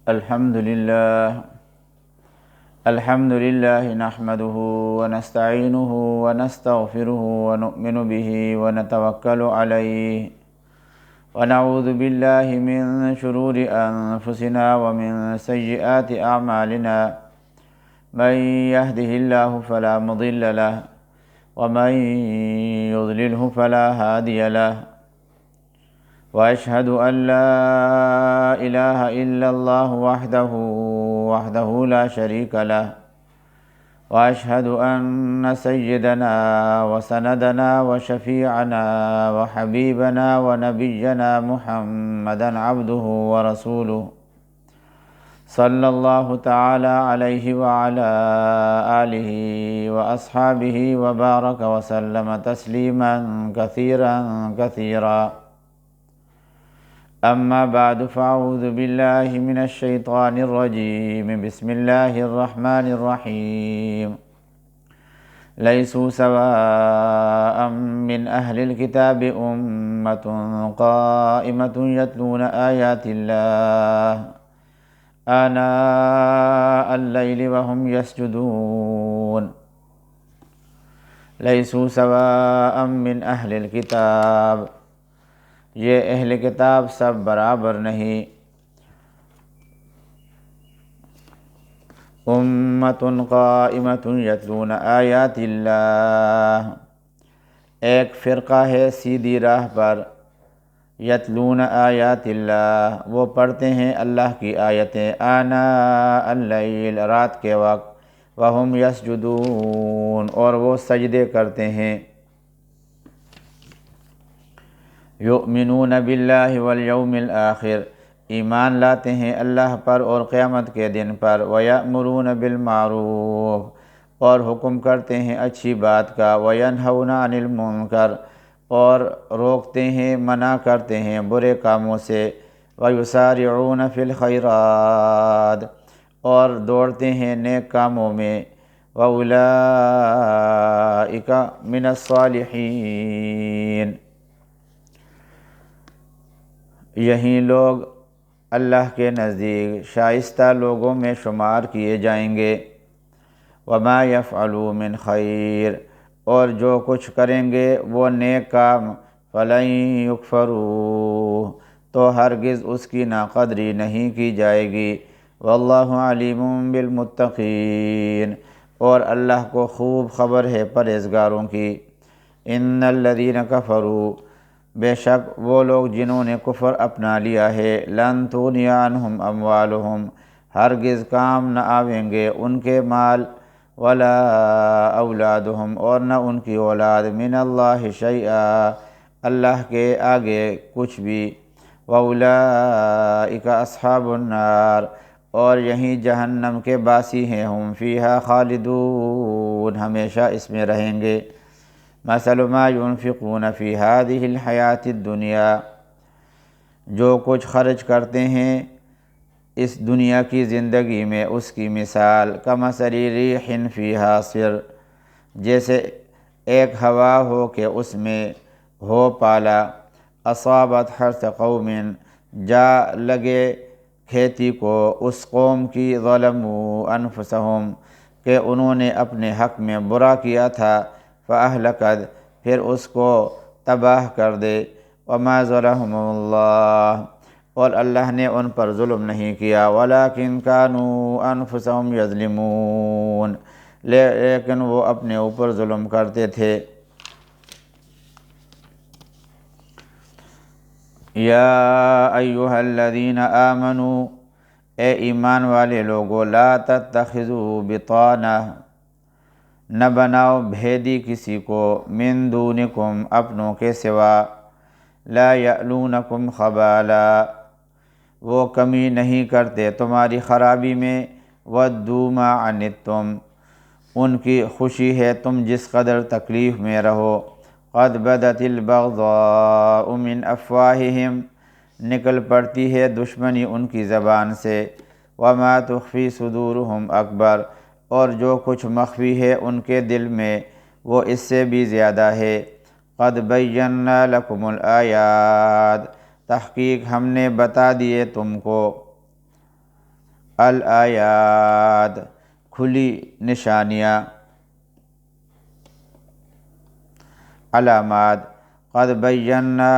الحمد لله نحمده ونستعينه ونستغفره ونؤمن به ونتوكل عليه ونعوذ بالله من شرور أنفسنا ومن سيئات أعمالنا من يهده الله فلا مضل له ومن يضلله فلا هادي له وأشهد أن لا إله إلا الله وحده لا شريك له وأشهد أن سيدنا وسندنا وشفيعنا وحبيبنا ونبينا محمدا عبده ورسوله صلى الله تعالى عليه وعلى آله وأصحابه وبارك وسلم تسليما كثيرا أما بعد فأعوذ بالله من الشيطان الرجيم بسم الله الرحمن الرحيم ليسوا سواء من أهل الكتاب أمة قائمة يتلون آيات الله آناء الليل وهم يسجدون ليسوا سواء من أهل الكتاب، یہ اہل کتاب سب برابر نہیں۔ امۃ قائمۃ یتلون آیات اللہ، ایک فرقہ ہے سیدھی راہ پر، یتلون آیات اللہ، وہ پڑھتے ہیں اللہ کی آیتیں، آناء اللیل، رات کے وقت، وہم یسجدون، اور وہ سجدے کرتے ہیں، یؤمنون باللہ والیوم الآخر، ایمان لاتے ہیں اللہ پر اور قیامت کے دن پر، ویأمرون بالمعروف، اور حکم کرتے ہیں اچھی بات کا، وینہون عن المنکر، اور روکتے ہیں منع کرتے ہیں برے کاموں سے، ویسارعون فی الخیرات، اور دوڑتے ہیں نیک کاموں میں، وأولئک من الصالحین، یہی لوگ اللہ کے نزدیک شائستہ لوگوں میں شمار کیے جائیں گے۔ وما یفعلوا من خیر، اور جو کچھ کریں گے وہ نیک کام، فلن یکفروہ، تو ہرگز اس کی ناقدری نہیں کی جائے گی، واللہ علیم بالمتقین، اور اللہ کو خوب خبر ہے پرہیزگاروں کی۔ ان الذین کفروا، بے شک وہ لوگ جنہوں نے کفر اپنا لیا ہے، لن تغنی عنہم اموالہم، ہرگز کام نہ آویں گے ان کے مال، ولا اولادہم، اور نہ ان کی اولاد، من اللہ شیئا، اللہ کے آگے کچھ بھی، واولئک اصحاب النار، اور یہی جہنم کے باسی ہیں، ہم فیہا خالدون، ہمیشہ اس میں رہیں گے۔ مثل ما ينفقون في هذه الحیات الدنیا، جو کچھ خرچ کرتے ہیں اس دنیا کی زندگی میں، اس کی مثال، کمثل ریح فیہا صر، جیسے ایک ہوا ہو کہ اس میں ہو پالا، اصابت حرث قوم، جا لگے کھیتی کو اس قوم کی، ظلموا انفسہم، کہ انہوں نے اپنے حق میں برا کیا تھا، فأہلکت، پھر اس کو تباہ کر دے، وما ظلمهم اللہ، اور اللہ نے ان پر ظلم نہیں کیا، ولکن کانوا انفسهم یظلمون، لیکن وہ اپنے اوپر ظلم کرتے تھے۔ یا ایہا الذین آمنوا، اے ایمان والے لوگو، لا تتخذوا بطانہ، نہ بناؤ بھیدی کسی کو، من دونکم، اپنوں کے سوا، لا یألونکم خبالا، وہ کمی نہیں کرتے تمہاری خرابی میں، ودوا ما عنتم، ان کی خوشی ہے تم جس قدر تکلیف میں رہو، قد بدت البغضاء من افواہہم، نکل پڑتی ہے دشمنی ان کی زبان سے، وما تخفی صدورہم اکبر، اور جو کچھ مخفی ہے ان کے دل میں وہ اس سے بھی زیادہ ہے، قد بینا لکم الآیات، تحقیق ہم نے بتا دیے تم کو، الآیات کھلی نشانیاں، علامات، قد بینا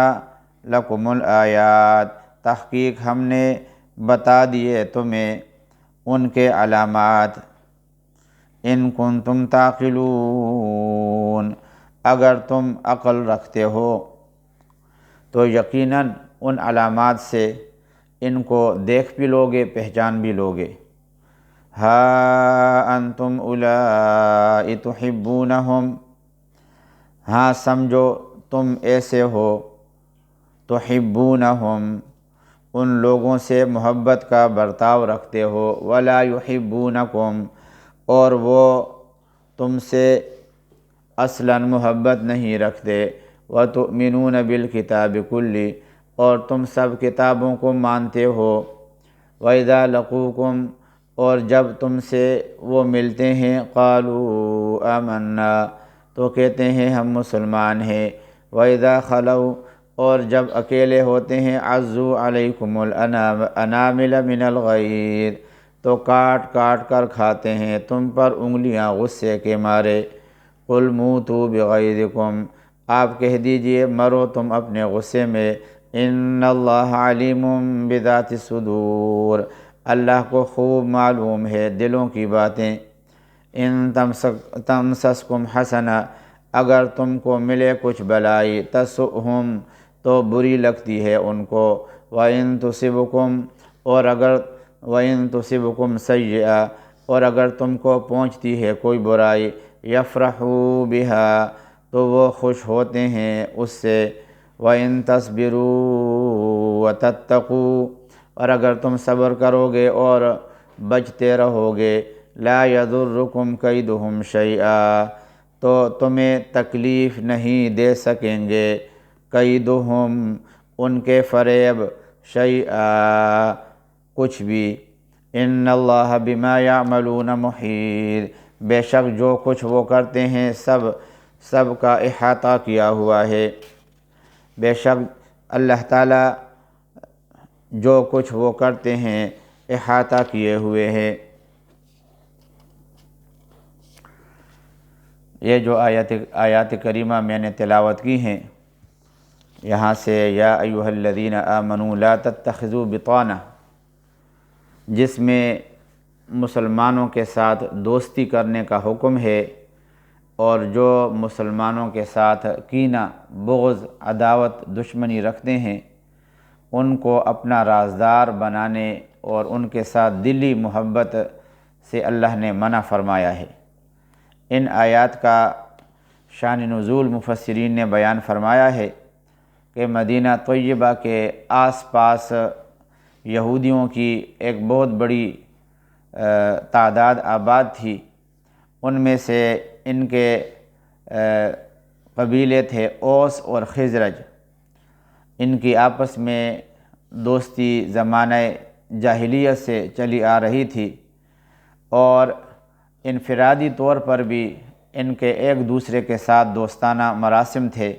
لکم الآیات تحقیق ہم نے بتا دیے تمہیں ان کے علامات، ان کنتم تعقلون اگر تم عقل رکھتے ہو تو یقیناً ان علامات سے ان کو دیکھ بھی لوگے، پہچان بھی لوگے۔ ہا انتم اولائی تحبونہم، ہاں سمجھو تم ایسے ہو، تحبونہم ان لوگوں سے محبت کا برتاؤ رکھتے ہو، ولا یحبونکم اور وہ تم سے اصلاً محبت نہیں رکھتے، وتؤمنون بالکتاب کلہ اور تم سب کتابوں کو مانتے ہو، وَإِذَا لَقُوكُمْ اور جب تم سے وہ ملتے ہیں، قَالُوا آمَنَّا تو کہتے ہیں ہم مسلمان ہیں، وَإِذَا خَلَوْا اور جب اکیلے ہوتے ہیں، عَضُّوا عَلَيْكُمُ الْأَنَامِلَ مِنَ الْغَيْظِ تو کاٹ کاٹ کر کھاتے ہیں تم پر انگلیاں غصے کے مارے، قُلْ مُوتُوا بِغَيْظِكُمْ آپ کہہ دیجئے مرو تم اپنے غصے میں، ان اللہ علیم بذات الصدور اللہ کو خوب معلوم ہے دلوں کی باتیں، ان تمسسکم حسنہ اگر تم کو ملے کچھ بلائی، تسؤہم تو بری لگتی ہے ان کو، وَإِن تُصِبْكُمْ اور اگر وَإِن تُصِبْكُمْ سیئہ اور اگر تم کو پہنچتی ہے کوئی برائی، یفرحوا بہا تو وہ خوش ہوتے ہیں اس سے، وَإِن تَصْبِرُوا وَتَتَّقُوا اور اگر تم صبر کرو گے اور بچتے رہو گے، لا يَضُرُّكُمْ كَيْدُهُمْ شَيْئًا تو تمہیں تکلیف نہیں دے سکیں گے، کیدہم ان کے فریب، شیئا کچھ بھی، ان اللہ بما یعملون محیط بے شک جو کچھ وہ کرتے ہیں سب کا احاطہ کیا ہوا ہے، بے شک اللہ تعالیٰ جو کچھ وہ کرتے ہیں احاطہ کیے ہوئے ہیں۔ یہ جو آیات کریمہ میں نے تلاوت کی ہیں، یہاں سے یا ایھا الذین آمنوا لا تتخذوا بطانہ جس میں مسلمانوں کے ساتھ دوستی کرنے کا حکم ہے، اور جو مسلمانوں کے ساتھ کینہ، بغض، عداوت، دشمنی رکھتے ہیں ان کو اپنا رازدار بنانے اور ان کے ساتھ دلی محبت سے اللہ نے منع فرمایا ہے۔ ان آیات کا شان نزول مفسرین نے بیان فرمایا ہے کہ مدینہ طیبہ کے آس پاس یہودیوں کی ایک بہت بڑی تعداد آباد تھی، ان میں سے ان کے قبیلے تھے اوس اور خزرج، ان کی آپس میں دوستی زمانہ جاہلیت سے چلی آ رہی تھی، اور انفرادی طور پر بھی ان کے ایک دوسرے کے ساتھ دوستانہ مراسم تھے،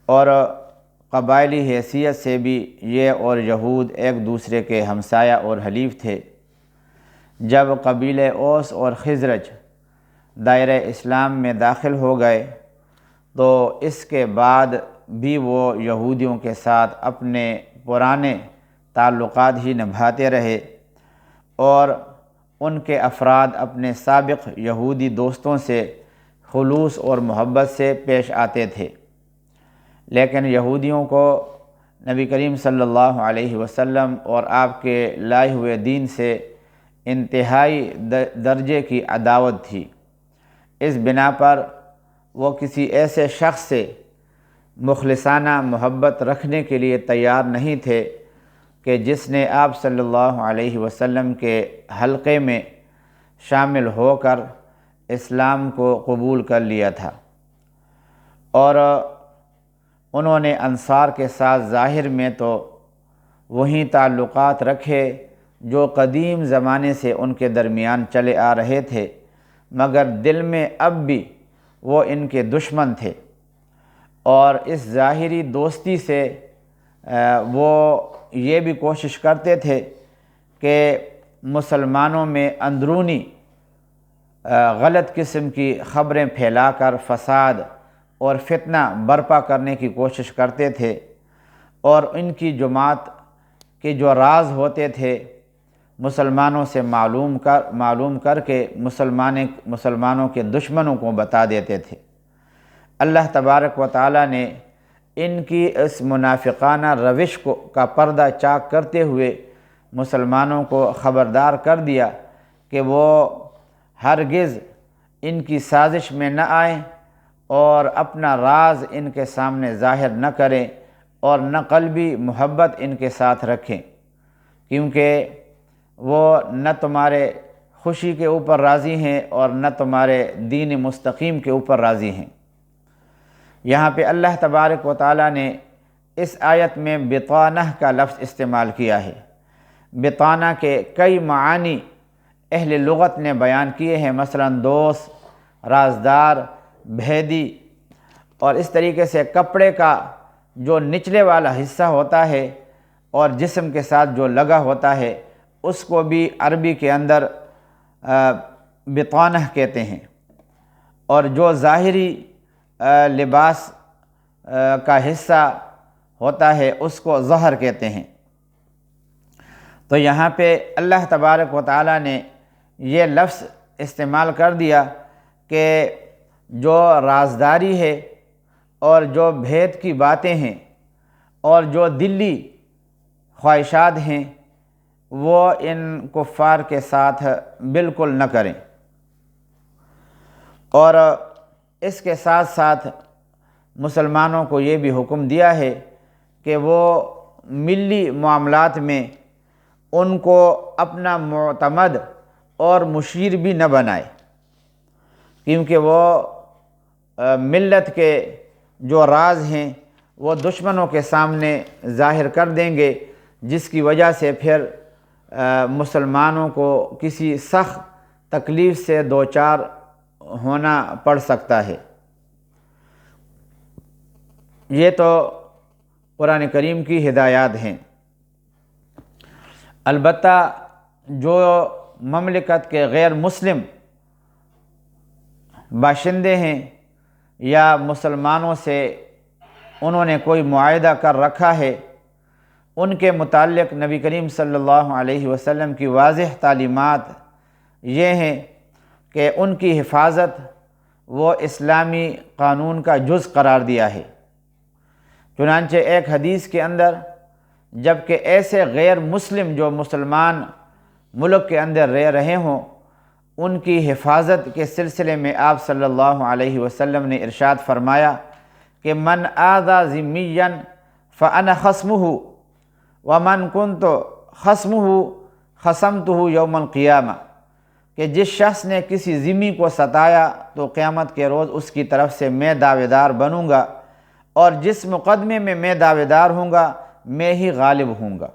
اور قبائلی حیثیت سے بھی یہ اور یہود ایک دوسرے کے ہمسایہ اور حلیف تھے۔ جب قبیلے اوس اور خزرج دائرہ اسلام میں داخل ہو گئے تو اس کے بعد بھی وہ یہودیوں کے ساتھ اپنے پرانے تعلقات ہی نبھاتے رہے، اور ان کے افراد اپنے سابق یہودی دوستوں سے خلوص اور محبت سے پیش آتے تھے، لیکن یہودیوں کو نبی کریم صلی اللہ علیہ وسلم اور آپ کے لائے ہوئے دین سے انتہائی درجے کی عداوت تھی۔ اس بنا پر وہ کسی ایسے شخص سے مخلصانہ محبت رکھنے کے لیے تیار نہیں تھے کہ جس نے آپ صلی اللہ علیہ وسلم کے حلقے میں شامل ہو کر اسلام کو قبول کر لیا تھا، اور انہوں نے انصار کے ساتھ ظاہر میں تو وہی تعلقات رکھے جو قدیم زمانے سے ان کے درمیان چلے آ رہے تھے، مگر دل میں اب بھی وہ ان کے دشمن تھے، اور اس ظاہری دوستی سے وہ یہ بھی کوشش کرتے تھے کہ مسلمانوں میں اندرونی غلط قسم کی خبریں پھیلا کر فساد اور فتنہ برپا کرنے کی کوشش کرتے تھے، اور ان کی جماعت کے جو راز ہوتے تھے مسلمانوں سے معلوم کر کے مسلمانوں کے دشمنوں کو بتا دیتے تھے۔ اللہ تبارک و تعالیٰ نے ان کی اس منافقانہ روش کا پردہ چاک کرتے ہوئے مسلمانوں کو خبردار کر دیا کہ وہ ہرگز ان کی سازش میں نہ آئیں اور اپنا راز ان کے سامنے ظاہر نہ کریں اور نہ قلبی محبت ان کے ساتھ رکھیں، کیونکہ وہ نہ تمہارے خوشی کے اوپر راضی ہیں اور نہ تمہارے دین مستقیم کے اوپر راضی ہیں۔ یہاں پہ اللہ تبارک و تعالیٰ نے اس آیت میں بطانہ کا لفظ استعمال کیا ہے۔ بطانہ کے کئی معانی اہل لغت نے بیان کیے ہیں، مثلا دوست، رازدار، بھیدی، اور اس طریقے سے کپڑے کا جو نچلے والا حصہ ہوتا ہے اور جسم کے ساتھ جو لگا ہوتا ہے اس کو بھی عربی کے اندر بطانہ کہتے ہیں، اور جو ظاہری لباس کا حصہ ہوتا ہے اس کو ظہر کہتے ہیں۔ تو یہاں پہ اللہ تبارک و تعالیٰ نے یہ لفظ استعمال کر دیا کہ جو رازداری ہے اور جو بھید کی باتیں ہیں اور جو دلی خواہشات ہیں وہ ان کفار کے ساتھ بالکل نہ کریں، اور اس کے ساتھ ساتھ مسلمانوں کو یہ بھی حکم دیا ہے کہ وہ ملی معاملات میں ان کو اپنا معتمد اور مشیر بھی نہ بنائے، کیونکہ وہ ملت کے جو راز ہیں وہ دشمنوں کے سامنے ظاہر کر دیں گے، جس کی وجہ سے پھر مسلمانوں کو کسی سخت تکلیف سے دوچار ہونا پڑ سکتا ہے۔ یہ تو قرآن کریم کی ہدایات ہیں۔ البتہ جو مملکت کے غیر مسلم باشندے ہیں یا مسلمانوں سے انہوں نے کوئی معاہدہ کر رکھا ہے، ان کے متعلق نبی کریم صلی اللہ علیہ وسلم کی واضح تعلیمات یہ ہیں کہ ان کی حفاظت وہ اسلامی قانون کا جز قرار دیا ہے۔ چنانچہ ایک حدیث کے اندر جبکہ ایسے غیر مسلم جو مسلمان ملک کے اندر رہ رہے ہوں ان کی حفاظت کے سلسلے میں آپ صلی اللہ علیہ وسلم نے ارشاد فرمایا کہ من آذى ذميا فأنا خصمه ومن كنت خصمه خصمته يوم القيامة، کہ جس شخص نے کسی ذمی کو ستایا تو قیامت کے روز اس کی طرف سے میں دعوے دار بنوں گا، اور جس مقدمے میں میں دعوے دار ہوں گا میں ہی غالب ہوں گا۔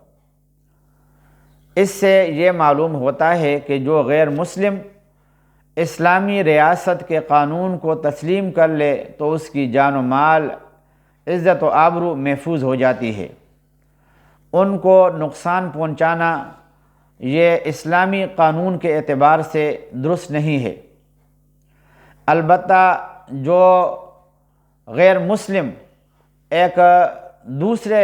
اس سے یہ معلوم ہوتا ہے کہ جو غیر مسلم اسلامی ریاست کے قانون کو تسلیم کر لے تو اس کی جان و مال، عزت و آبرو محفوظ ہو جاتی ہے۔ ان کو نقصان پہنچانا یہ اسلامی قانون کے اعتبار سے درست نہیں ہے۔ البتہ جو غیر مسلم ایک دوسرے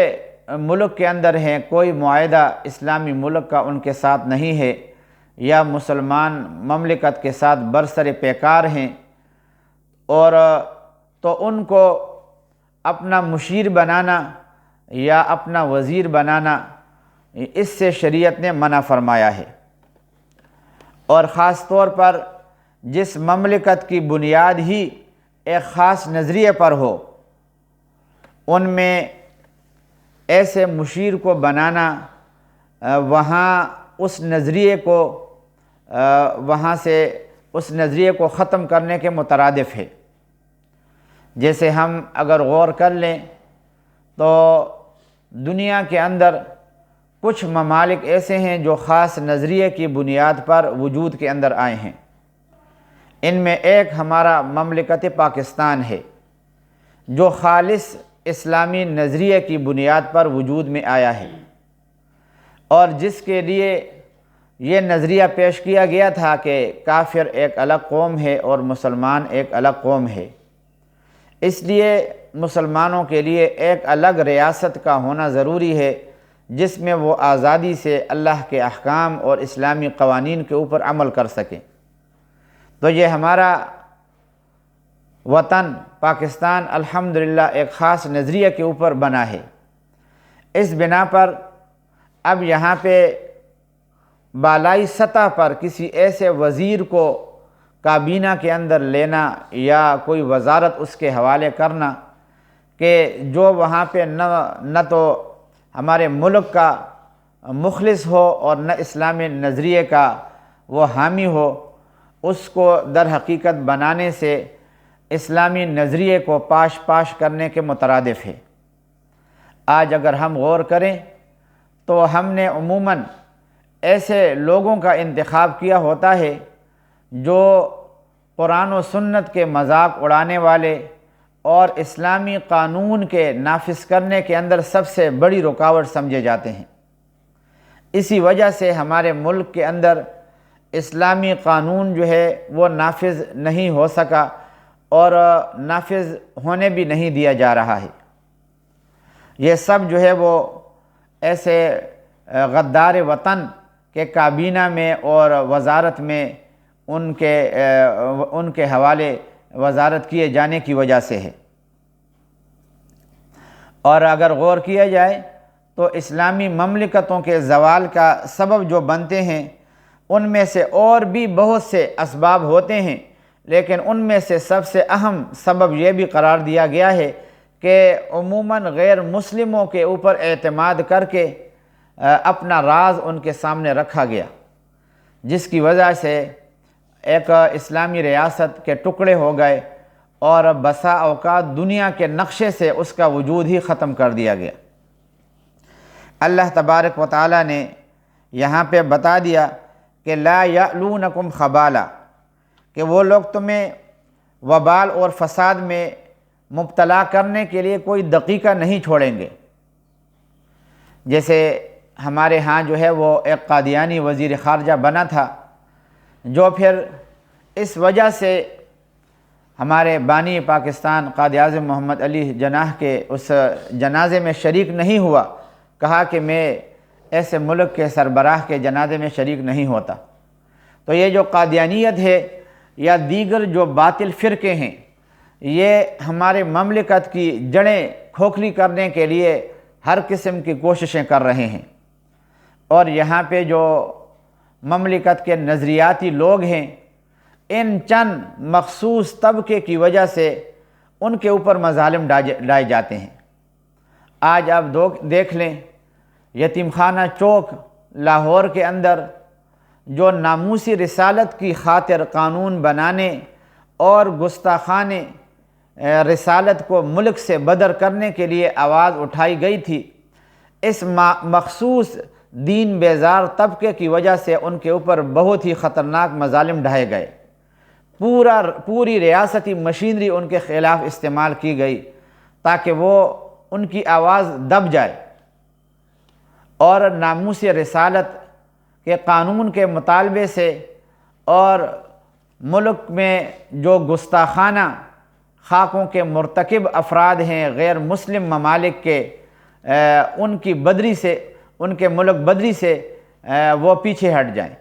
ملک کے اندر ہیں، کوئی معاہدہ اسلامی ملک کا ان کے ساتھ نہیں ہے یا مسلمان مملکت کے ساتھ برسر پیکار ہیں، اور تو ان کو اپنا مشیر بنانا یا اپنا وزیر بنانا اس سے شریعت نے منع فرمایا ہے۔ اور خاص طور پر جس مملکت کی بنیاد ہی ایک خاص نظریے پر ہو ان میں ایسے مشیر کو بنانا وہاں اس نظریے کو ختم کرنے کے مترادف ہے۔ جیسے ہم اگر غور کر لیں تو دنیا کے اندر کچھ ممالک ایسے ہیں جو خاص نظریے کی بنیاد پر وجود کے اندر آئے ہیں۔ ان میں ایک ہمارا مملکت پاکستان ہے جو خالص اسلامی نظریے کی بنیاد پر وجود میں آیا ہے، اور جس کے لیے یہ نظریہ پیش کیا گیا تھا کہ کافر ایک الگ قوم ہے اور مسلمان ایک الگ قوم ہے، اس لیے مسلمانوں کے لیے ایک الگ ریاست کا ہونا ضروری ہے جس میں وہ آزادی سے اللہ کے احکام اور اسلامی قوانین کے اوپر عمل کر سکیں۔ تو یہ ہمارا وطن پاکستان الحمدللہ ایک خاص نظریے کے اوپر بنا ہے۔ اس بنا پر اب یہاں پہ بالائی سطح پر کسی ایسے وزیر کو کابینہ کے اندر لینا یا کوئی وزارت اس کے حوالے کرنا کہ جو وہاں پہ نہ تو ہمارے ملک کا مخلص ہو اور نہ اسلامی نظریے کا وہ حامی ہو، اس کو در حقیقت بنانے سے اسلامی نظریے کو پاش کرنے کے مترادف ہے۔ آج اگر ہم غور کریں تو ہم نے عموماً ایسے لوگوں کا انتخاب کیا ہوتا ہے جو قرآن و سنت کے مذاق اڑانے والے اور اسلامی قانون کے نافذ کرنے کے اندر سب سے بڑی رکاوٹ سمجھے جاتے ہیں۔ اسی وجہ سے ہمارے ملک کے اندر اسلامی قانون جو ہے وہ نافذ نہیں ہو سکا اور نافذ ہونے بھی نہیں دیا جا رہا ہے۔ یہ سب جو ہے وہ ایسے غدار وطن کے کابینہ میں اور وزارت میں ان کے حوالے وزارت کیے جانے کی وجہ سے ہے۔ اور اگر غور کیا جائے تو اسلامی مملکتوں کے زوال کا سبب جو بنتے ہیں ان میں سے اور بھی بہت سے اسباب ہوتے ہیں، لیکن ان میں سے سب سے اہم سبب یہ بھی قرار دیا گیا ہے کہ عموماً غیر مسلموں کے اوپر اعتماد کر کے اپنا راز ان کے سامنے رکھا گیا، جس کی وجہ سے ایک اسلامی ریاست کے ٹکڑے ہو گئے اور بسا اوقات دنیا کے نقشے سے اس کا وجود ہی ختم کر دیا گیا۔ اللہ تبارک و تعالیٰ نے یہاں پہ بتا دیا کہ لا یعلونکم خبالا، کہ وہ لوگ تمہیں وبال اور فساد میں مبتلا کرنے کے لیے کوئی دقیقہ نہیں چھوڑیں گے۔ جیسے ہمارے ہاں جو ہے وہ ایک قادیانی وزیر خارجہ بنا تھا، جو پھر اس وجہ سے ہمارے بانی پاکستان قائد اعظم محمد علی جناح کے اس جنازے میں شریک نہیں ہوا، کہا کہ میں ایسے ملک کے سربراہ کے جنازے میں شریک نہیں ہوتا۔ تو یہ جو قادیانیت ہے یا دیگر جو باطل فرقے ہیں، یہ ہمارے مملکت کی جڑیں کھوکھلی کرنے کے لیے ہر قسم کی کوششیں کر رہے ہیں، اور یہاں پہ جو مملکت کے نظریاتی لوگ ہیں، ان چند مخصوص طبقے کی وجہ سے ان کے اوپر مظالم ڈائے جاتے ہیں۔ آج آپ دیکھ لیں، یتیم خانہ چوک لاہور کے اندر جو ناموسی رسالت کی خاطر قانون بنانے اور گستاخانِ رسالت کو ملک سے بدر کرنے کے لیے آواز اٹھائی گئی تھی، اس مخصوص دین بیزار طبقے کی وجہ سے ان کے اوپر بہت ہی خطرناک مظالم ڈھائے گئے۔ پوری ریاستی مشینری ان کے خلاف استعمال کی گئی تاکہ وہ ان کی آواز دب جائے، اور ناموس رسالت کے قانون کے مطالبے سے اور ملک میں جو گستاخانہ خاکوں کے مرتکب افراد ہیں غیر مسلم ممالک کے، ان کی بدری سے، ان کے ملک بدری سے وہ پیچھے ہٹ جائیں۔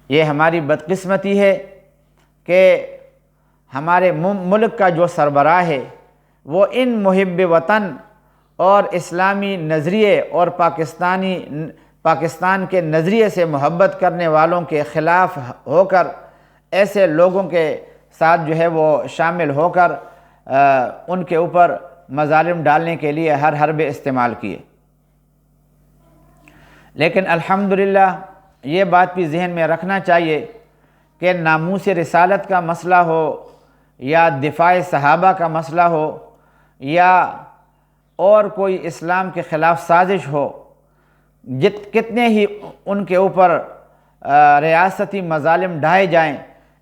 یہ ہماری بدقسمتی ہے کہ ہمارے ملک کا جو سربراہ ہے وہ ان محب وطن اور اسلامی نظریے اور پاکستان کے نظریے سے محبت کرنے والوں کے خلاف ہو کر ایسے لوگوں کے ساتھ جو ہے وہ شامل ہو کر ان کے اوپر مظالم ڈالنے کے لیے ہر حربے استعمال کیے۔ لیکن الحمدللہ یہ بات بھی ذہن میں رکھنا چاہیے کہ ناموس رسالت کا مسئلہ ہو یا دفاع صحابہ کا مسئلہ ہو یا اور کوئی اسلام کے خلاف سازش ہو، کتنے ہی ان کے اوپر ریاستی مظالم ڈھائے جائیں،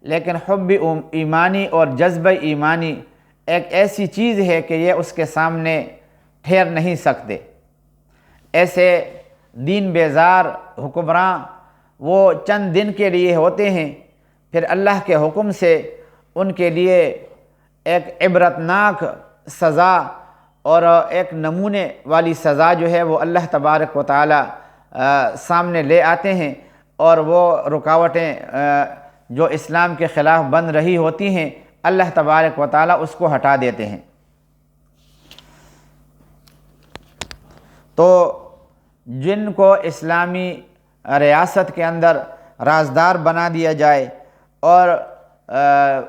لیکن حب ایمانی اور جذبہ ایمانی ایک ایسی چیز ہے کہ یہ اس کے سامنے ٹھہر نہیں سکتے۔ ایسے دین بیزار حکمراں وہ چند دن کے لیے ہوتے ہیں، پھر اللہ کے حکم سے ان کے لیے ایک عبرتناک سزا اور ایک نمونے والی سزا جو ہے وہ اللہ تبارک و تعالی سامنے لے آتے ہیں، اور وہ رکاوٹیں جو اسلام کے خلاف بن رہی ہوتی ہیں اللہ تبارک و تعالی اس کو ہٹا دیتے ہیں۔ تو جن کو اسلامی ریاست کے اندر رازدار بنا دیا جائے اور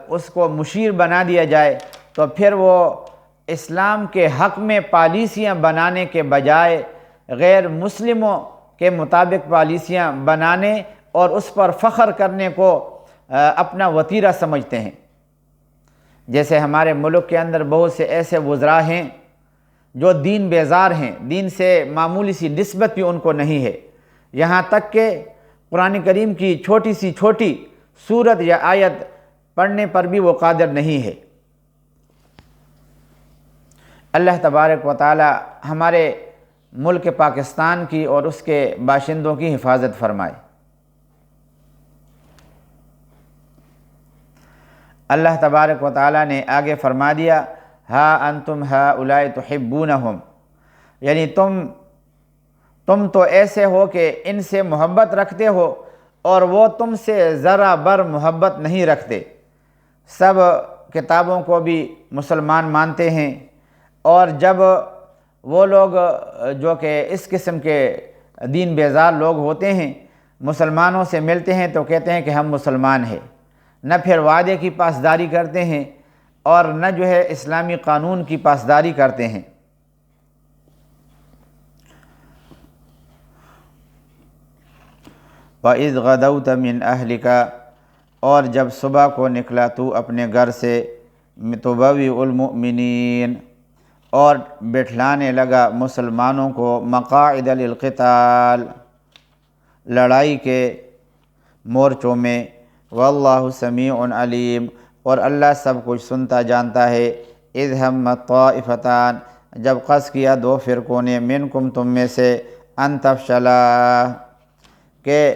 اس کو مشیر بنا دیا جائے، تو پھر وہ اسلام کے حق میں پالیسیاں بنانے کے بجائے غیر مسلموں کے مطابق پالیسیاں بنانے اور اس پر فخر کرنے کو اپنا وتیرہ سمجھتے ہیں۔ جیسے ہمارے ملک کے اندر بہت سے ایسے وزراء ہیں جو دین بیزار ہیں، دین سے معمولی سی نسبت بھی ان کو نہیں ہے، یہاں تک کہ قرآن کریم کی چھوٹی سی چھوٹی سورت یا آیت پڑھنے پر بھی وہ قادر نہیں ہے۔ اللہ تبارک و تعالی ہمارے ملک پاکستان کی اور اس کے باشندوں کی حفاظت فرمائے۔ اللہ تبارک و تعالی نے آگے فرما دیا، ہا انتم ہؤلاء تحبونہم، یعنی تم تو ایسے ہو کہ ان سے محبت رکھتے ہو اور وہ تم سے ذرا بر محبت نہیں رکھتے۔ سب کتابوں کو بھی مسلمان مانتے ہیں، اور جب وہ لوگ جو کہ اس قسم کے دین بیزار لوگ ہوتے ہیں مسلمانوں سے ملتے ہیں تو کہتے ہیں کہ ہم مسلمان ہیں، نہ پھر وعدے کی پاسداری کرتے ہیں اور نہ جو ہے اسلامی قانون کی پاسداری کرتے ہیں۔ وَإِذْ غَدَوْتَ مِنْ أَهْلِكَ، اور جب صبح کو نکلا تو اپنے گھر سے، تُبَوِّئُ الْمُؤْمِنِينَ، اور بٹھلانے لگا مسلمانوں کو، مقاعد للقتال، لڑائی کے مورچوں میں، واللہ سمیع علیم، اور اللہ سب کچھ سنتا جانتا ہے۔ اذ ہمت طائفتان، جب قصد کیا دو فرقوں نے، منکم تم میں سے، ان تفشلا، کہ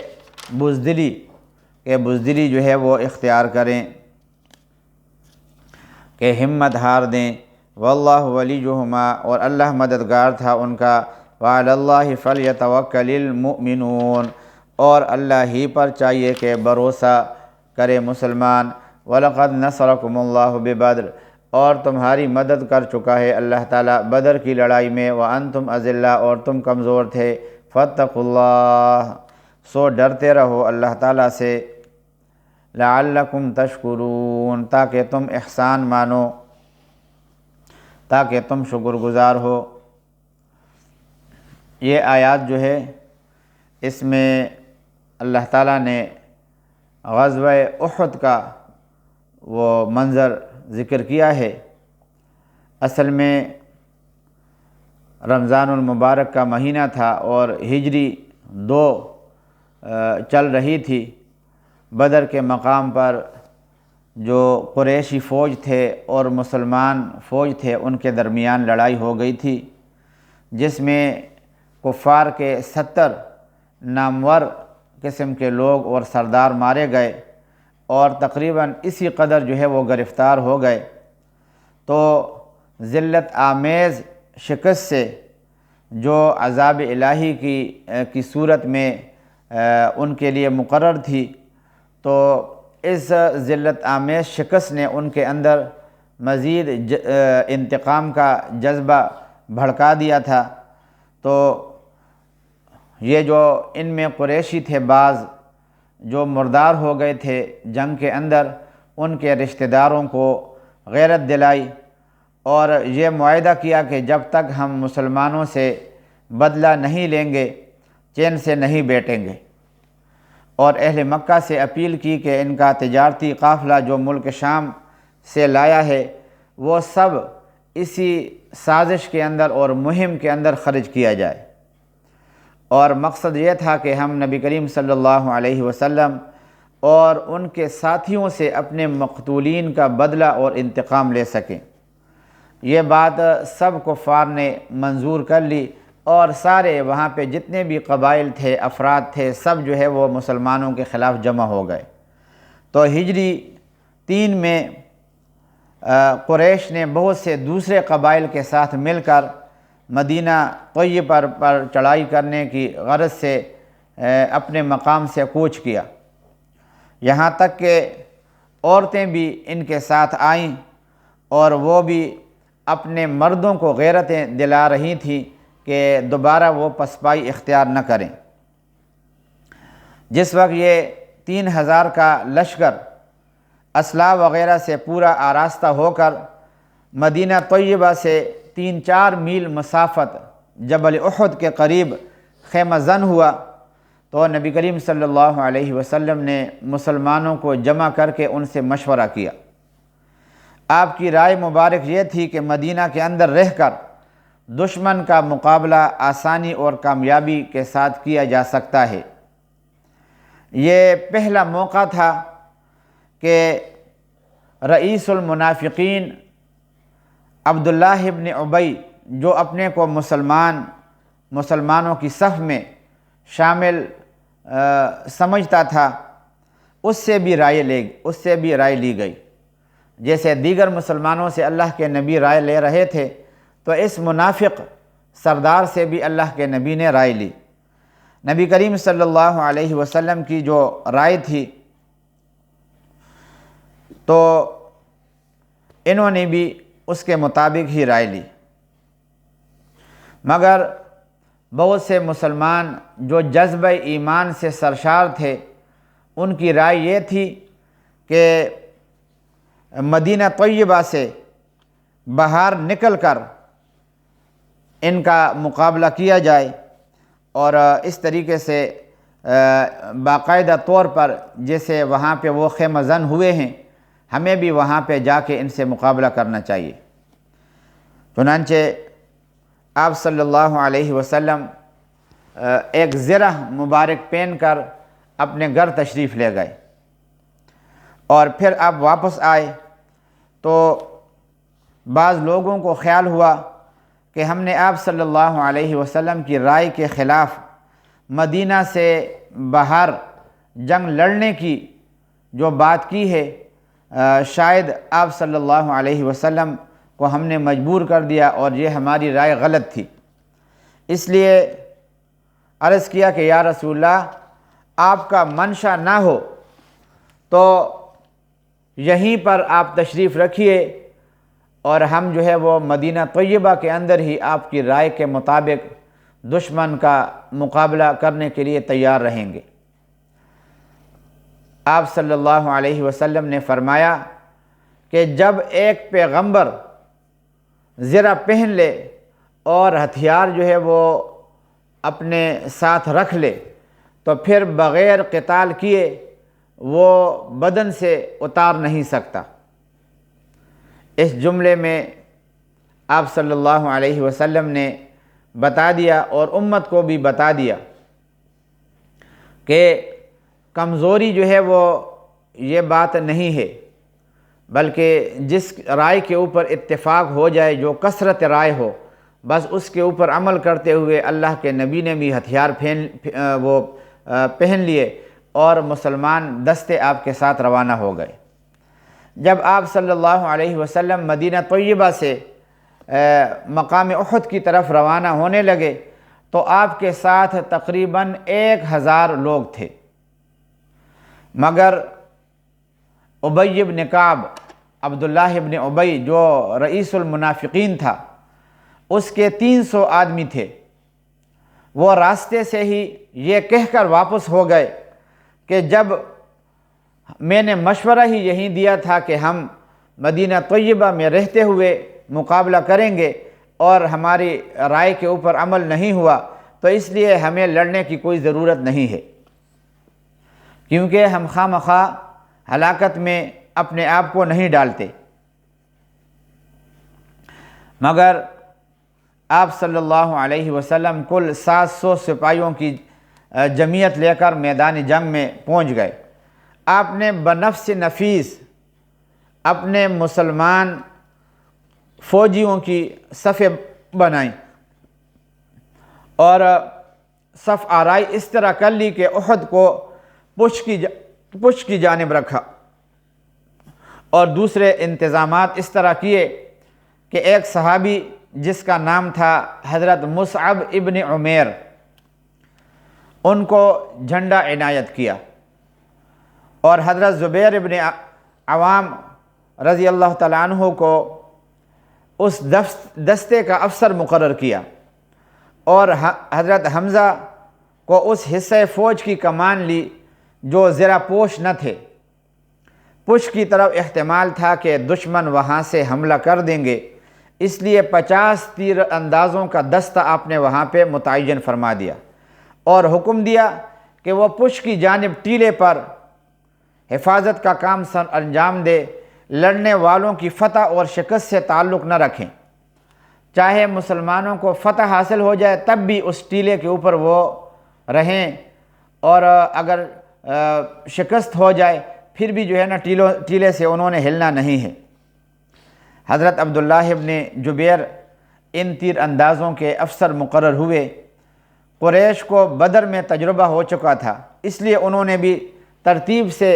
بزدلی جو ہے وہ اختیار کریں، کہ ہمت ہار دیں، واللہ ولیہما، اور اللہ مددگار تھا ان کا، وعلی اللہ فلیتوکل المؤمنون، اور اللہ ہی پر چاہیے کہ بھروسہ کرے مسلمان۔ وَلَقَدْ نَصَرَكُمُ اللَّهُ بِبَدْرٍ، اور تمہاری مدد کر چکا ہے اللہ تعالیٰ بدر کی لڑائی میں، وَأَنْتُمْ أَذِلَّةٌ، اور تم کمزور تھے، فَاتَّقُوا اللَّهَ، سو ڈرتے رہو اللہ تعالیٰ سے، لَعَلَّكُمْ تَشْكُرُونَ، تاکہ تم احسان مانو، تاکہ تم شکر گزار ہو۔ یہ آیات جو ہے اس میں اللہ تعالیٰ نے غزوہ احد کا وہ منظر ذکر کیا ہے۔ اصل میں رمضان المبارک کا مہینہ تھا اور ہجری 2 چل رہی تھی۔ بدر کے مقام پر جو قریشی فوج تھے اور مسلمان فوج تھے ان کے درمیان لڑائی ہو گئی تھی، جس میں کفار کے 70 نامور قسم کے لوگ اور سردار مارے گئے، اور تقریباً اسی قدر جو ہے وہ گرفتار ہو گئے۔ تو ذلت آمیز شکست سے جو عذاب الہی کی صورت میں ان کے لیے مقرر تھی، تو اس ذلت آمیز شکست نے ان کے اندر مزید انتقام کا جذبہ بھڑکا دیا تھا۔ تو یہ جو ان میں قریشی تھے بعض جو مردار ہو گئے تھے جنگ کے اندر، ان کے رشتہ داروں کو غیرت دلائی اور یہ معاہدہ کیا کہ جب تک ہم مسلمانوں سے بدلہ نہیں لیں گے چین سے نہیں بیٹھیں گے، اور اہل مکہ سے اپیل کی کہ ان کا تجارتی قافلہ جو ملک شام سے لایا ہے وہ سب اسی سازش کے اندر اور مہم کے اندر خرچ کیا جائے، اور مقصد یہ تھا کہ ہم نبی کریم صلی اللہ علیہ وسلم اور ان کے ساتھیوں سے اپنے مقتولین کا بدلہ اور انتقام لے سکیں۔ یہ بات سب کفار نے منظور کر لی، اور سارے وہاں پہ جتنے بھی قبائل تھے، افراد تھے، سب جو ہے وہ مسلمانوں کے خلاف جمع ہو گئے۔ تو ہجری 3 میں قریش نے بہت سے دوسرے قبائل کے ساتھ مل کر مدینہ طیبہ پر چڑھائی کرنے کی غرض سے اپنے مقام سے کوچ کیا، یہاں تک کہ عورتیں بھی ان کے ساتھ آئیں اور وہ بھی اپنے مردوں کو غیرتیں دلا رہی تھیں کہ دوبارہ وہ پسپائی اختیار نہ کریں۔ جس وقت یہ 3000 کا لشکر اسلحہ وغیرہ سے پورا آراستہ ہو کر مدینہ طیبہ سے 3-4 میل مسافت جبل احد کے قریب خیمہ زن ہوا، تو نبی کریم صلی اللہ علیہ وسلم نے مسلمانوں کو جمع کر کے ان سے مشورہ کیا۔ آپ کی رائے مبارک یہ تھی کہ مدینہ کے اندر رہ کر دشمن کا مقابلہ آسانی اور کامیابی کے ساتھ کیا جا سکتا ہے۔ یہ پہلا موقع تھا کہ رئیس المنافقین عبداللہ ابن ابی، جو اپنے کو مسلمانوں کی صف میں شامل سمجھتا تھا، اس سے بھی رائے لی گئی۔ جیسے دیگر مسلمانوں سے اللہ کے نبی رائے لے رہے تھے، تو اس منافق سردار سے بھی اللہ کے نبی نے رائے لی۔ نبی کریم صلی اللہ علیہ وسلم کی جو رائے تھی، تو انہوں نے بھی اس کے مطابق ہی رائے لی، مگر بہت سے مسلمان جو جذبہ ایمان سے سرشار تھے، ان کی رائے یہ تھی کہ مدینہ طیبہ سے باہر نکل کر ان کا مقابلہ کیا جائے، اور اس طریقے سے باقاعدہ طور پر جیسے وہاں پہ وہ خیمہ زن ہوئے ہیں، ہمیں بھی وہاں پہ جا کے ان سے مقابلہ کرنا چاہیے۔ چنانچہ آپ صلی اللہ علیہ وسلم ایک زرہ مبارک پہن کر اپنے گھر تشریف لے گئے، اور پھر آپ واپس آئے تو بعض لوگوں کو خیال ہوا کہ ہم نے آپ صلی اللہ علیہ وسلم کی رائے کے خلاف مدینہ سے باہر جنگ لڑنے کی جو بات کی ہے، شاید آپ صلی اللہ علیہ وسلم کو ہم نے مجبور کر دیا اور یہ ہماری رائے غلط تھی۔ اس لیے عرض کیا کہ یا رسول اللہ، آپ کا منشا نہ ہو تو یہیں پر آپ تشریف رکھیے، اور ہم جو ہے وہ مدینہ طیبہ کے اندر ہی آپ کی رائے کے مطابق دشمن کا مقابلہ کرنے کے لیے تیار رہیں گے۔ آپ صلی اللہ علیہ وسلم نے فرمایا کہ جب ایک پیغمبر زرہ پہن لے اور ہتھیار جو ہے وہ اپنے ساتھ رکھ لے، تو پھر بغیر قتال کیے وہ بدن سے اتار نہیں سکتا۔ اس جملے میں آپ صلی اللہ علیہ وسلم نے بتا دیا اور امت کو بھی بتا دیا کہ کمزوری جو ہے وہ یہ بات نہیں ہے، بلکہ جس رائے کے اوپر اتفاق ہو جائے، جو کثرت رائے ہو، بس اس کے اوپر عمل کرتے ہوئے اللہ کے نبی نے بھی ہتھیار پہن لیے اور مسلمان دستے آپ کے ساتھ روانہ ہو گئے۔ جب آپ صلی اللہ علیہ وسلم مدینہ طیبہ سے مقام احد کی طرف روانہ ہونے لگے تو آپ کے ساتھ تقریباً 1000 لوگ تھے، مگر ابی بن کعب، عبداللہ ابن ابی جو رئیس المنافقین تھا، اس کے 300 آدمی تھے۔ وہ راستے سے ہی یہ کہہ کر واپس ہو گئے کہ جب میں نے مشورہ ہی یہی دیا تھا کہ ہم مدینہ طیبہ میں رہتے ہوئے مقابلہ کریں گے اور ہماری رائے کے اوپر عمل نہیں ہوا، تو اس لیے ہمیں لڑنے کی کوئی ضرورت نہیں ہے، کیونکہ ہم خواہ مخواہ ہلاکت میں اپنے آپ کو نہیں ڈالتے۔ مگر آپ صلی اللہ علیہ وسلم کل 700 سپاہیوں کی جمعیت لے کر میدان جنگ میں پہنچ گئے۔ آپ نے بنفس نفیس اپنے مسلمان فوجیوں کی صفیں بنائیں اور صف آرائی اس طرح کر لی کہ احد کو پشت کی جانب رکھا، اور دوسرے انتظامات اس طرح کیے کہ ایک صحابی جس کا نام تھا حضرت مصعب ابن عمیر، ان کو جھنڈا عنایت کیا، اور حضرت زبیر ابن عوام رضی اللہ تعالیٰ عنہ کو اس دستے کا افسر مقرر کیا، اور حضرت حمزہ کو اس حصے فوج کی کمان لی جو زرہ پوش نہ تھے۔ پشت کی طرف احتمال تھا کہ دشمن وہاں سے حملہ کر دیں گے، اس لیے 50 تیر اندازوں کا دستہ آپ نے وہاں پہ متعین فرما دیا، اور حکم دیا کہ وہ پشت کی جانب ٹیلے پر حفاظت کا کام انجام دے، لڑنے والوں کی فتح اور شکست سے تعلق نہ رکھیں، چاہے مسلمانوں کو فتح حاصل ہو جائے تب بھی اس ٹیلے کے اوپر وہ رہیں، اور اگر شکست ہو جائے پھر بھی جو ہے نا ٹیلے سے انہوں نے ہلنا نہیں ہے۔ حضرت عبداللہ ابن جبیر ان تیر اندازوں کے افسر مقرر ہوئے۔ قریش کو بدر میں تجربہ ہو چکا تھا، اس لیے انہوں نے بھی ترتیب سے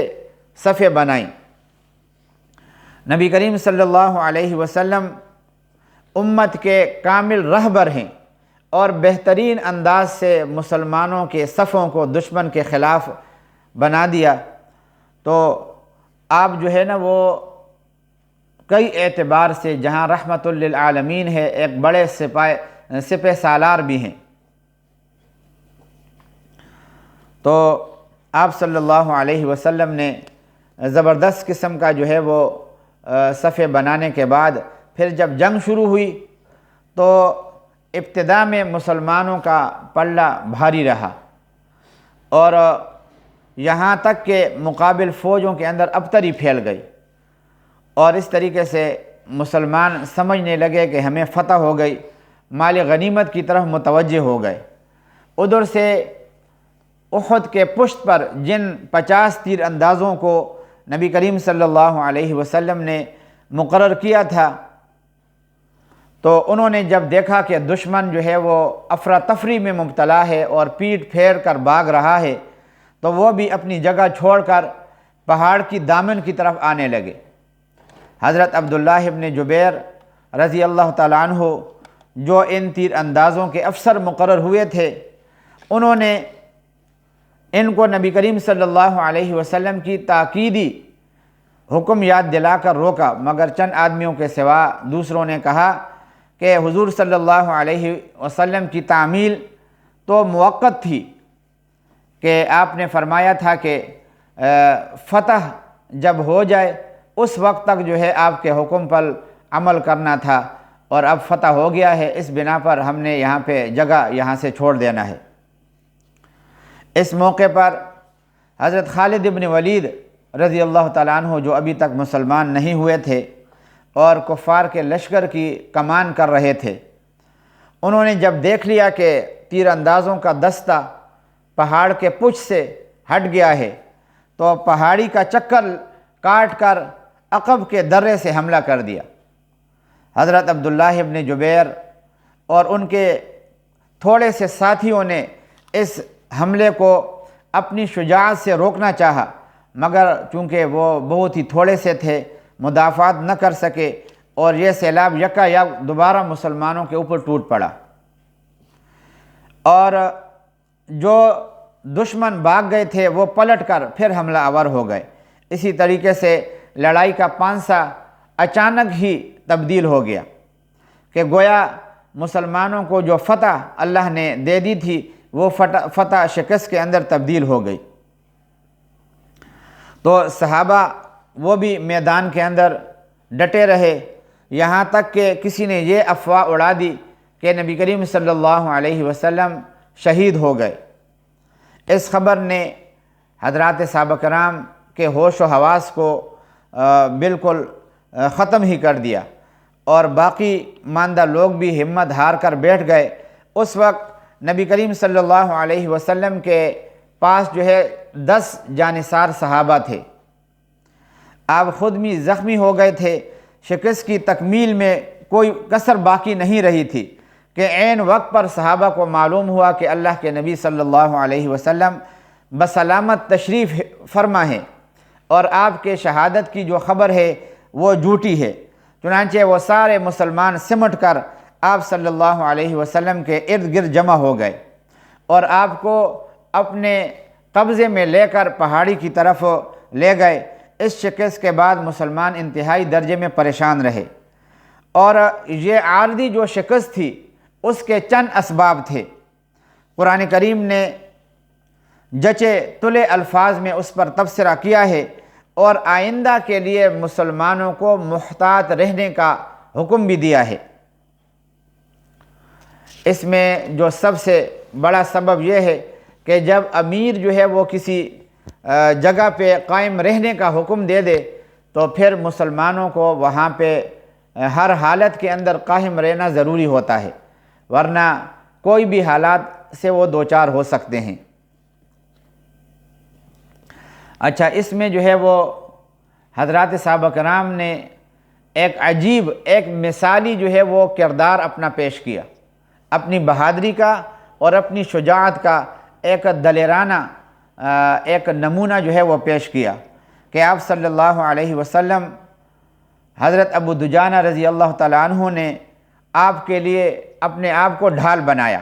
صفیں بنائیں۔ نبی کریم صلی اللہ علیہ وسلم امت کے کامل رہبر ہیں، اور بہترین انداز سے مسلمانوں کے صفوں کو دشمن کے خلاف بنا دیا، تو آپ جو ہے نا وہ کئی اعتبار سے جہاں رحمت للعالمین ہے، ایک بڑے سپہ سالار بھی ہیں۔ تو آپ صلی اللہ علیہ وسلم نے زبردست قسم کا جو ہے وہ صفیں بنانے کے بعد پھر جب جنگ شروع ہوئی تو ابتدا میں مسلمانوں کا پلہ بھاری رہا، اور یہاں تک کہ مقابل فوجوں کے اندر ابتری پھیل گئی، اور اس طریقے سے مسلمان سمجھنے لگے کہ ہمیں فتح ہو گئی، مال غنیمت کی طرف متوجہ ہو گئے۔ ادھر سے احد کے پشت پر جن 50 تیر اندازوں کو نبی کریم صلی اللہ علیہ وسلم نے مقرر کیا تھا، تو انہوں نے جب دیکھا کہ دشمن جو ہے وہ افراتفری میں مبتلا ہے اور پیٹ پھیر کر بھاگ رہا ہے، تو وہ بھی اپنی جگہ چھوڑ کر پہاڑ کی دامن کی طرف آنے لگے۔ حضرت عبداللہ ابن جبیر رضی اللہ تعالیٰ عنہ جو ان تیر اندازوں کے افسر مقرر ہوئے تھے، انہوں نے ان کو نبی کریم صلی اللہ علیہ وسلم کی تاکیدی حکم یاد دلا کر روکا، مگر چند آدمیوں کے سوا دوسروں نے کہا کہ حضور صلی اللہ علیہ وسلم کی تعمیل تو موقت تھی، کہ آپ نے فرمایا تھا کہ فتح جب ہو جائے اس وقت تک جو ہے آپ کے حکم پر عمل کرنا تھا، اور اب فتح ہو گیا ہے، اس بنا پر ہم نے یہاں پہ جگہ یہاں سے چھوڑ دینا ہے۔ اس موقع پر حضرت خالد ابن ولید رضی اللہ تعالیٰ عنہ جو ابھی تک مسلمان نہیں ہوئے تھے اور کفار کے لشکر کی کمان کر رہے تھے، انہوں نے جب دیکھ لیا کہ تیر اندازوں کا دستہ پہاڑ کے پچھ سے ہٹ گیا ہے، تو پہاڑی کا چکر کاٹ کر عقب کے درے سے حملہ کر دیا۔ حضرت عبداللہ ابن جبیر اور ان کے تھوڑے سے ساتھیوں نے اس حملے کو اپنی شجاعت سے روکنا چاہا، مگر چونکہ وہ بہت ہی تھوڑے سے تھے مدافعات نہ کر سکے، اور یہ سیلاب یکایک دوبارہ مسلمانوں کے اوپر ٹوٹ پڑا، اور جو دشمن بھاگ گئے تھے وہ پلٹ کر پھر حملہ آور ہو گئے۔ اسی طریقے سے لڑائی کا پانسا اچانک ہی تبدیل ہو گیا، کہ گویا مسلمانوں کو جو فتح اللہ نے دے دی تھی وہ فتح شکست کے اندر تبدیل ہو گئی۔ تو صحابہ وہ بھی میدان کے اندر ڈٹے رہے، یہاں تک کہ کسی نے یہ افواہ اڑا دی کہ نبی کریم صلی اللہ علیہ وسلم شہید ہو گئے۔ اس خبر نے حضرات صحابہ کرام کے ہوش و حواس کو بالکل ختم ہی کر دیا، اور باقی ماندہ لوگ بھی ہمت ہار کر بیٹھ گئے۔ اس وقت نبی کریم صلی اللہ علیہ وسلم کے پاس جو ہے 10 جانثار صحابہ تھے، آپ خود بھی زخمی ہو گئے تھے، شکست کی تکمیل میں کوئی کسر باقی نہیں رہی تھی، کہ عین وقت پر صحابہ کو معلوم ہوا کہ اللہ کے نبی صلی اللہ علیہ وسلم بسلامت تشریف فرما ہے اور آپ کے شہادت کی جو خبر ہے وہ جھوٹی ہے۔ چنانچہ وہ سارے مسلمان سمٹ کر آپ صلی اللہ علیہ وسلم کے ارد گرد جمع ہو گئے اور آپ کو اپنے قبضے میں لے کر پہاڑی کی طرف لے گئے۔ اس شکست کے بعد مسلمان انتہائی درجے میں پریشان رہے، اور یہ عارضی جو شکست تھی اس کے چند اسباب تھے۔ قرآن کریم نے جچے تلے الفاظ میں اس پر تبصرہ کیا ہے اور آئندہ کے لیے مسلمانوں کو محتاط رہنے کا حکم بھی دیا ہے۔ اس میں جو سب سے بڑا سبب یہ ہے کہ جب امیر جو ہے وہ کسی جگہ پہ قائم رہنے کا حکم دے دے تو پھر مسلمانوں کو وہاں پہ ہر حالت کے اندر قائم رہنا ضروری ہوتا ہے، ورنہ کوئی بھی حالات سے وہ دوچار ہو سکتے ہیں۔ اچھا، اس میں جو ہے وہ حضرات صحابہ کرام نے ایک عجیب، ایک مثالی جو ہے وہ کردار اپنا پیش کیا، اپنی بہادری کا اور اپنی شجاعت کا ایک دلیرانہ ایک نمونہ جو ہے وہ پیش کیا کہ آپ صلی اللہ علیہ وسلم حضرت ابو دجانہ رضی اللہ تعالیٰ عنہ نے آپ کے لیے اپنے آپ کو ڈھال بنایا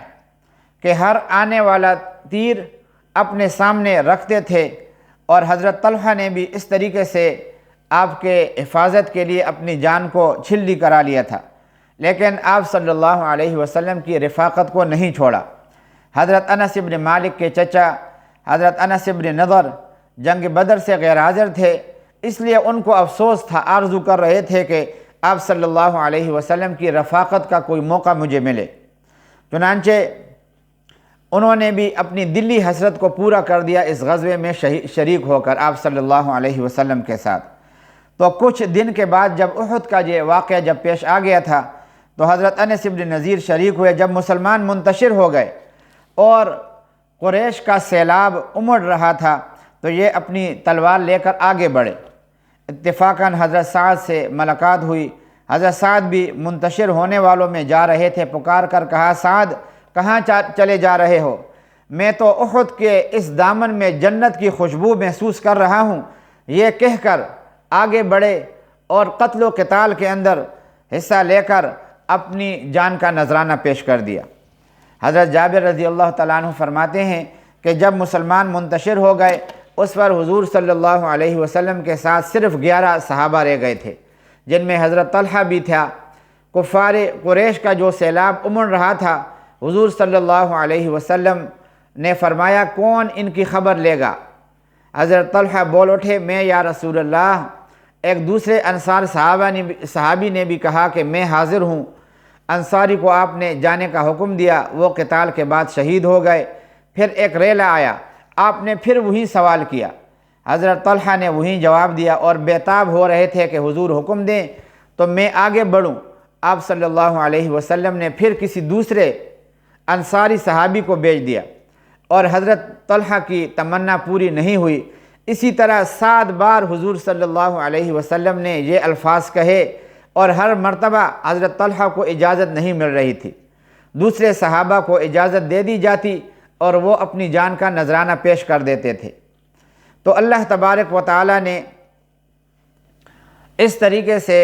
کہ ہر آنے والا تیر اپنے سامنے رکھتے تھے، اور حضرت طلحہ نے بھی اس طریقے سے آپ کے حفاظت کے لیے اپنی جان کو چھلی کرا لیا تھا، لیکن آپ صلی اللہ علیہ وسلم کی رفاقت کو نہیں چھوڑا۔ حضرت انس بن مالک کے چچا حضرت انس بن نضر جنگ بدر سے غیر حاضر تھے، اس لیے ان کو افسوس تھا، آرزو کر رہے تھے کہ آپ صلی اللہ علیہ وسلم کی رفاقت کا کوئی موقع مجھے ملے۔ چنانچہ انہوں نے بھی اپنی دلی حسرت کو پورا کر دیا اس غزوے میں شریک ہو کر آپ صلی اللہ علیہ وسلم کے ساتھ۔ تو کچھ دن کے بعد جب احد کا یہ واقعہ جب پیش آ گیا تھا تو حضرت انس بن نذیر شریک ہوئے۔ جب مسلمان منتشر ہو گئے اور قریش کا سیلاب امڑ رہا تھا تو یہ اپنی تلوار لے کر آگے بڑھے۔ اتفاقاً حضرت سعد سے ملاقات ہوئی، حضرت سعد بھی منتشر ہونے والوں میں جا رہے تھے۔ پکار کر کہا، سعد کہاں چلے جا رہے ہو؟ میں تو احد کے اس دامن میں جنت کی خوشبو محسوس کر رہا ہوں۔ یہ کہہ کر آگے بڑھے اور قتل و قتال کے اندر حصہ لے کر اپنی جان کا نذرانہ پیش کر دیا۔ حضرت جابر رضی اللہ تعالیٰ عنہ فرماتے ہیں کہ جب مسلمان منتشر ہو گئے اس پر حضور صلی اللہ علیہ وسلم کے ساتھ صرف 11 صحابہ رہ گئے تھے، جن میں حضرت طلحہ بھی تھا۔ کفار قریش کا جو سیلاب امڑ رہا تھا، حضور صلی اللہ علیہ وسلم نے فرمایا، کون ان کی خبر لے گا؟ حضرت طلحہ بول اٹھے، میں یا رسول اللہ۔ ایک دوسرے انصار صحابی نے بھی کہا کہ میں حاضر ہوں۔ انصاری کو آپ نے جانے کا حکم دیا، وہ قتال کے بعد شہید ہو گئے۔ پھر ایک ریلا آیا، آپ نے پھر وہی سوال کیا، حضرت طلحہ نے وہی جواب دیا اور بےتاب ہو رہے تھے کہ حضور حکم دیں تو میں آگے بڑھوں۔ آپ صلی اللہ علیہ وسلم نے پھر کسی دوسرے انصاری صحابی کو بھیج دیا اور حضرت طلحہ کی تمنا پوری نہیں ہوئی۔ اسی طرح 7 بار حضور صلی اللہ علیہ وسلم نے یہ الفاظ کہے اور ہر مرتبہ حضرت طلحہ کو اجازت نہیں مل رہی تھی۔ دوسرے صحابہ کو اجازت دے دی جاتی اور وہ اپنی جان کا نذرانہ پیش کر دیتے تھے۔ تو اللہ تبارک و تعالی نے اس طریقے سے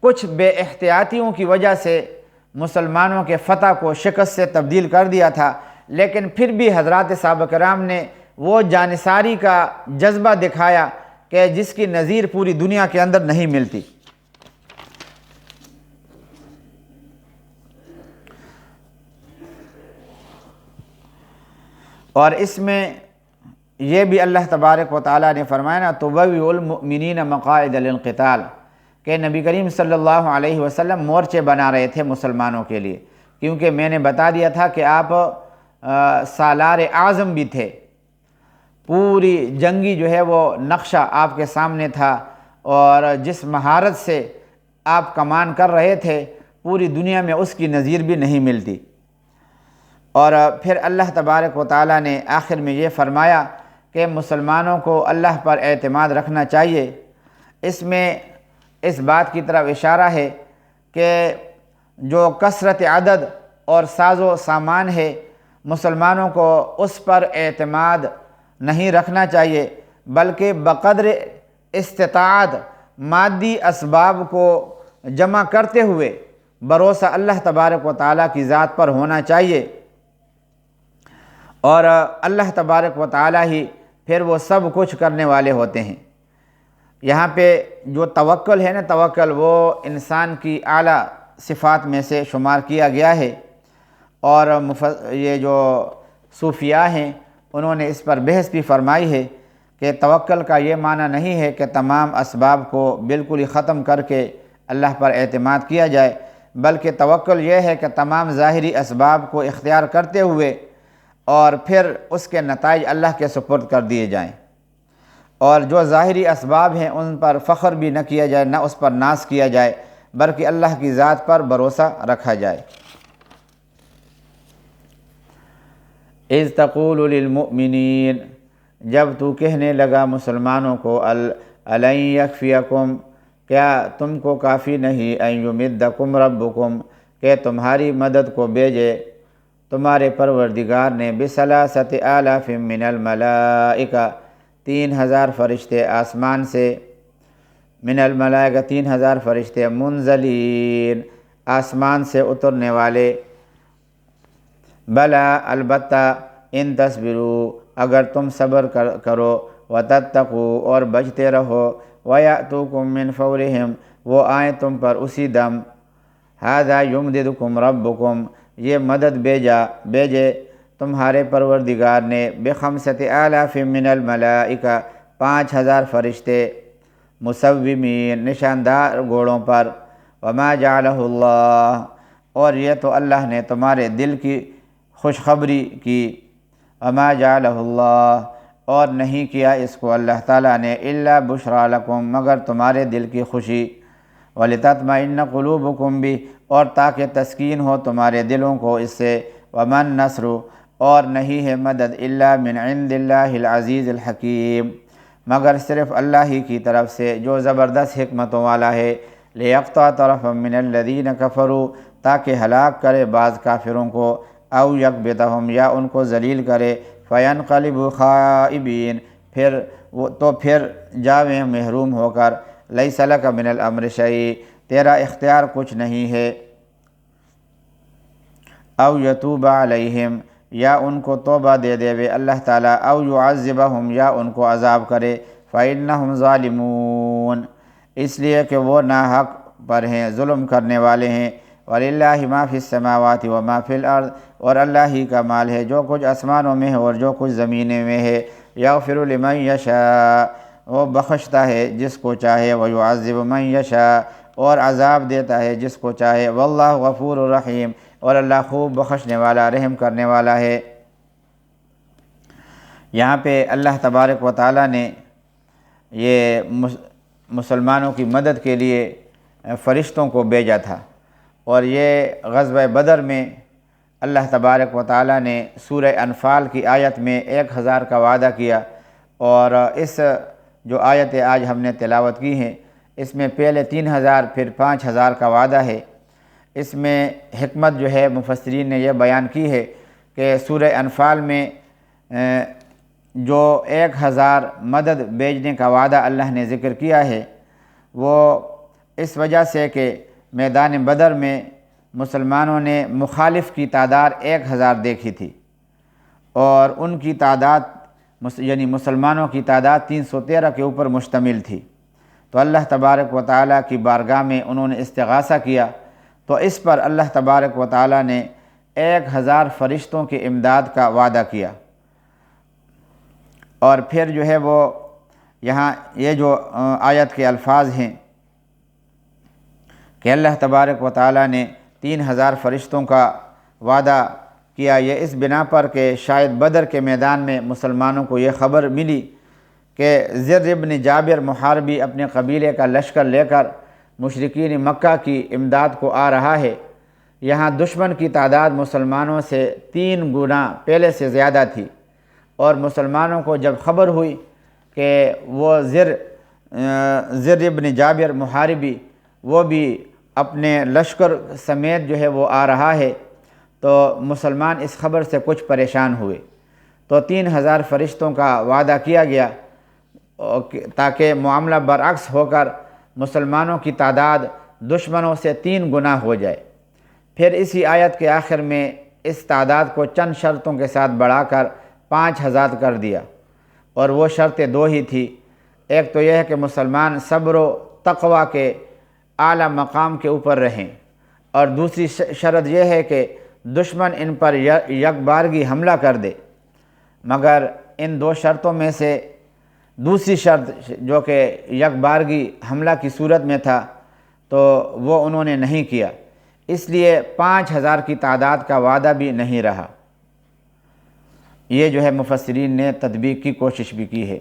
کچھ بے احتیاطیوں کی وجہ سے مسلمانوں کے فتح کو شکست سے تبدیل کر دیا تھا، لیکن پھر بھی حضرات صحابہ کرام نے وہ جانثاری کا جذبہ دکھایا کہ جس کی نظیر پوری دنیا کے اندر نہیں ملتی۔ اور اس میں یہ بھی اللہ تبارک و تعالیٰ نے فرمایا نا، تُبَوِّئُ الْمُؤْمِنِينَ مَقَاعِدَ لِلْقِتَالِ، کہ نبی کریم صلی اللہ علیہ وسلم مورچے بنا رہے تھے مسلمانوں کے لیے، کیونکہ میں نے بتا دیا تھا کہ آپ سالار اعظم بھی تھے۔ پوری جنگی جو ہے وہ نقشہ آپ کے سامنے تھا، اور جس مہارت سے آپ کمان کر رہے تھے پوری دنیا میں اس کی نظیر بھی نہیں ملتی۔ اور پھر اللہ تبارک و تعالیٰ نے آخر میں یہ فرمایا کہ مسلمانوں کو اللہ پر اعتماد رکھنا چاہیے۔ اس میں اس بات کی طرف اشارہ ہے کہ جو کثرت عدد اور ساز و سامان ہے، مسلمانوں کو اس پر اعتماد نہیں رکھنا چاہیے، بلکہ بقدر استطاعت مادی اسباب کو جمع کرتے ہوئے بھروسہ اللہ تبارک و تعالیٰ کی ذات پر ہونا چاہیے، اور اللہ تبارک و تعالیٰ ہی پھر وہ سب کچھ کرنے والے ہوتے ہیں۔ یہاں پہ جو توکل ہے نا، توکل وہ انسان کی اعلیٰ صفات میں سے شمار کیا گیا ہے، اور یہ جو صوفیاء ہیں انہوں نے اس پر بحث بھی فرمائی ہے کہ توکل کا یہ معنی نہیں ہے کہ تمام اسباب کو بالکل ہی ختم کر کے اللہ پر اعتماد کیا جائے، بلکہ توکل یہ ہے کہ تمام ظاہری اسباب کو اختیار کرتے ہوئے اور پھر اس کے نتائج اللہ کے سپرد کر دیے جائیں، اور جو ظاہری اسباب ہیں ان پر فخر بھی نہ کیا جائے، نہ اس پر ناز کیا جائے، بلکہ اللہ کی ذات پر بھروسہ رکھا جائے۔ اذ تقول للمؤمنین، جب تو کہنے لگا مسلمانوں کو، الن یکفیکم، کیا تم کو کافی نہیں، ان یمدکم ربکم، کہ تمہاری مدد کو بھیجے تمہارے پروردگار نے، بثلاثۃ آلاف من الملائکہ، 3000 فرشتے آسمان سے، من الملائکہ 3000 فرشتے، منزلین، آسمان سے اترنے والے، بلا، البتہ، ان تصبروا، اگر تم صبر کرو، وتتقوا، اور بچتے رہو، ویأتوکم من فورہم، وہ آئیں تم پر اسی دم، ھذا یمددکم ربکم، یہ مدد بھیجے تمہارے پروردگار نے، بخمسۃ آلاف من الملائکہ، 5000 فرشتے، مسومین، نشاندار گھوڑوں پر، وما جعلہ اللہ، اور یہ تو اللہ نے تمہارے دل کی خوشخبری کی، وما جعلہ اللہ، اور نہیں کیا اس کو اللہ تعالیٰ نے، الا بشریٰ لکم، مگر تمہارے دل کی خوشی، ولتطمئن قلوبکم بھی، اور تاکہ تسکین ہو تمہارے دلوں کو اس سے، ومن نصر، اور نہیں ہے مدد، الا من عند اللہ العزیز الحکیم، مگر صرف اللہ ہی کی طرف سے جو زبردست حکمتوں والا ہے، لیقطع طرفا من الذین کفروا، تاکہ ہلاک کرے بعض کافروں کو، او یکبتہم، یا ان کو ذلیل کرے، فینقلبوا خائبین، پھر جاویں محروم ہو کر، لیس لک من الامر شیء، تیرا اختیار کچھ نہیں ہے، او یتوب علیہم، یا ان کو توبہ دے دے اللہ تعالیٰ، او یعذبہم، یا ان کو عذاب کرے، فإنہم ظالمون، اس لیے کہ وہ ناحق پر ہیں، ظلم کرنے والے ہیں، وَلِلَّهِ مَا فِي السَّمَاوَاتِ وَمَا فِي الْأَرْضِ، اور اللہ ہی کا مال ہے جو کچھ آسمانوں میں ہے اور جو کچھ زمینیں میں ہے، یغفر لمن یشاء، وہ بخشتا ہے جس کو چاہے، وَيُعَذِّبُ مَن یشاء، اور عذاب دیتا ہے جس کو چاہے، واللہ غفور الرحیم، اور اللہ خوب بخشنے والا، رحم کرنے والا ہے۔ یہاں پہ اللہ تبارک و تعالیٰ نے یہ مسلمانوں کی مدد کے لیے فرشتوں کو بھیجا تھا، اور یہ غزوہ بدر میں اللہ تبارک و تعالیٰ نے سورہ انفال کی آیت میں 1000 کا وعدہ کیا، اور اس جو آیتیں آج ہم نے تلاوت کی ہیں اس میں پہلے 3000 پھر 5000 کا وعدہ ہے۔ اس میں حکمت جو ہے مفسرین نے یہ بیان کی ہے کہ سورہ انفال میں جو 1000 مدد بھیجنے کا وعدہ اللہ نے ذکر کیا ہے، وہ اس وجہ سے کہ میدان بدر میں مسلمانوں نے مخالف کی تعداد 1000 دیکھی تھی، اور ان کی تعداد یعنی مسلمانوں کی تعداد 313 کے اوپر مشتمل تھی، تو اللہ تبارک و تعالیٰ کی بارگاہ میں انہوں نے استغاثہ کیا، تو اس پر اللہ تبارک و تعالیٰ نے 1000 فرشتوں کی امداد کا وعدہ کیا۔ اور پھر جو ہے وہ یہاں یہ جو آیت کے الفاظ ہیں کہ اللہ تبارک و تعالیٰ نے 3000 فرشتوں کا وعدہ کیا، یہ اس بنا پر کہ شاید بدر کے میدان میں مسلمانوں کو یہ خبر ملی کہ زر ابن جابر محاربی اپنے قبیلے کا لشکر لے کر مشرکین مکہ کی امداد کو آ رہا ہے، یہاں دشمن کی تعداد مسلمانوں سے 3 گنا پہلے سے زیادہ تھی، اور مسلمانوں کو جب خبر ہوئی کہ وہ زر ابن جابر محاربی وہ بھی اپنے لشکر سمیت جو ہے وہ آ رہا ہے، تو مسلمان اس خبر سے کچھ پریشان ہوئے، تو 3000 فرشتوں کا وعدہ کیا گیا تاکہ معاملہ برعکس ہو کر مسلمانوں کی تعداد دشمنوں سے 3 گنا ہو جائے۔ پھر اسی آیت کے آخر میں اس تعداد کو چند شرطوں کے ساتھ بڑھا کر 5000 کر دیا، اور وہ شرطیں 2 ہی تھی۔ ایک تو یہ ہے کہ مسلمان صبر و تقوی کے اعلیٰ مقام کے اوپر رہیں، اور دوسری شرط یہ ہے کہ دشمن ان پر یکبارگی حملہ کر دے۔ مگر ان 2 شرطوں میں سے دوسری شرط جو کہ یکبارگی حملہ کی صورت میں تھا تو وہ انہوں نے نہیں کیا، اس لیے 5000 کی تعداد کا وعدہ بھی نہیں رہا۔ یہ جو ہے مفسرین نے تطبیق کی کوشش بھی کی ہے۔